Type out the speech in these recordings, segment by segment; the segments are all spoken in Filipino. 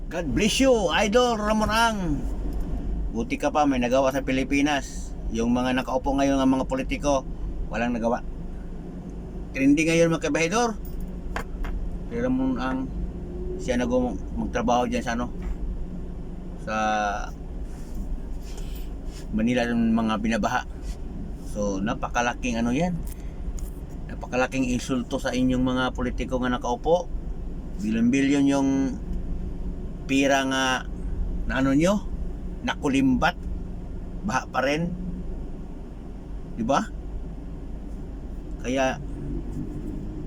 God bless you, Idol Ramon Ang. Buti ka pa, may nagawa sa Pilipinas. Yung mga nakaupo ngayon ng mga politiko, walang nagawa. Trending ngayon mga kabahidor. Si Ramon Ang, siya magtrabaho dyan sa sa Manila ng mga binabaha. So napakalaking yan. Napakalaking insulto sa inyong mga politiko nga nakaupo. Bilyon-bilyon yung pira nga na nyo, nakulimbat, baha pa rin, di ba? Kaya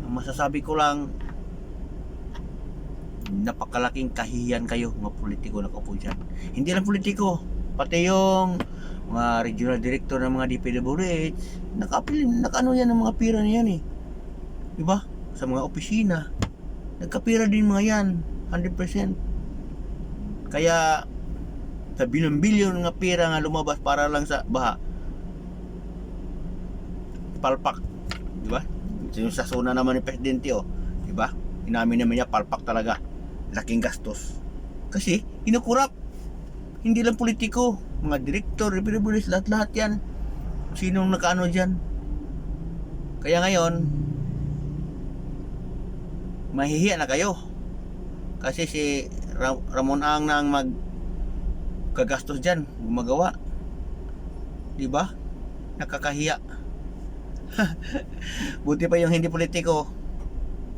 ang masasabi ko lang, napakalaking kahihiyan kayo mga politiko na kaupo dyan. Hindi lang politiko, pati yung mga regional director ng mga DPWH, nakano yan ng mga pira na yan eh, di ba? Sa mga opisina, nagkapira din mga yan, 100%. Kaya sa bilyon-bilyon nga pira nga lumabas para lang sa baha, palpak, di ba? Yung sa suna naman ni Presidente, di ba? Inamin naman niya, palpak talaga, laking gastos. Kasi inukurap, hindi lang politiko, mga direktor, representatives, lahat-lahat yan. Sinong nakaano dyan? Kaya ngayon, mahihiya na kayo. Kasi si Ramon Ang na ang magkagastos dyan, gumagawa. Diba? Nakakahiya. Buti pa yung hindi politiko,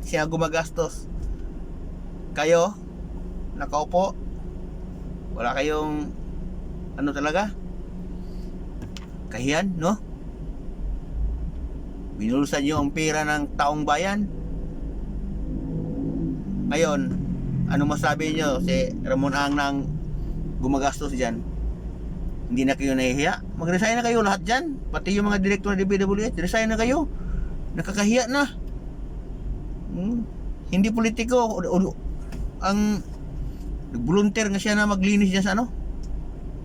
siya gumagastos. Kayo, nakaupo, wala kayong talaga? Kahiyan, no? Binulusan nyo ang pera ng taong bayan. Ngayon, ano masabi nyo si Ramon Ang nang gumagastos dyan? Hindi na kayo nahihiya? Mag-resign na kayo lahat dyan, pati yung mga direktor ng DPWH, resign na kayo. Nakakahiya na. Hindi politiko ang volunteer nga siya na maglinis dyan sa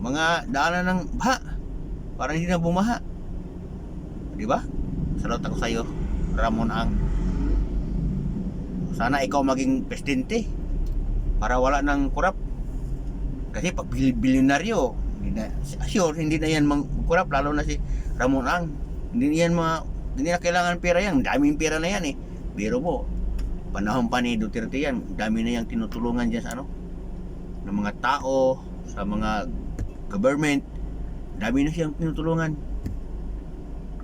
mga daanan ng baha para hindi na bumaha, di ba? Salute ako sa'yo, Ramon Ang. Sana ikaw maging presidente para wala ng kurap. Kasi pag bilyonaryo, hindi na yan kurap, lalo na si Ramon Ang. Hindi na kailangan pera yan. Daming pera na yan eh. Biro mo, panahon pa ni Duterte yan, dami na yang tinutulungan dyan sa ng mga tao, sa mga government. Dami na siyang tinutulungan.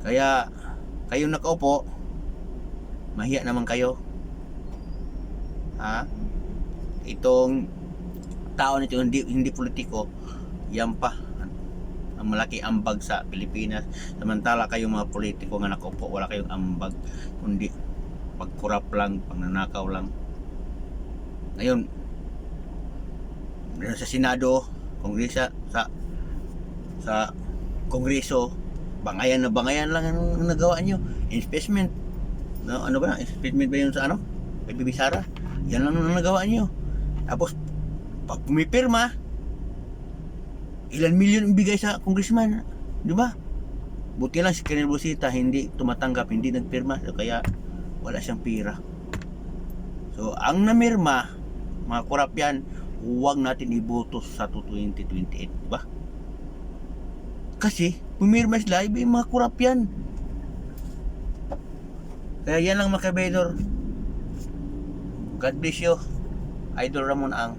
Kaya kayo nakaupo, mahiya naman kayo. Itong tao nito hindi politiko, yan pa ang malaki ambag sa Pilipinas. Samantala kayong mga politiko nga nakaupo, wala kayong ambag, kundi pagkurap lang, pagnanakaw lang. Ngayon sa Senado, Kongresa, sa Kongreso, bangayan lang ang nagawa nyo. Investment, ano ba? Investment ba yun sa PBB Sara? Yan lang ang nagawa nyo. Tapos pag pumipirma, ilan milyon ibigay sa congressman, di ba? Buti lang si Colonel Busita hindi tumatanggap, hindi nagpirma, so kaya wala siyang pira. So ang namirma, mga kurap yan, huwag natin iboto sa 2028, di ba? Kasi pumirma sila, yung mga kurap yan. Kaya yan lang mga kabedor. God bless you, Idol Ramon Ang.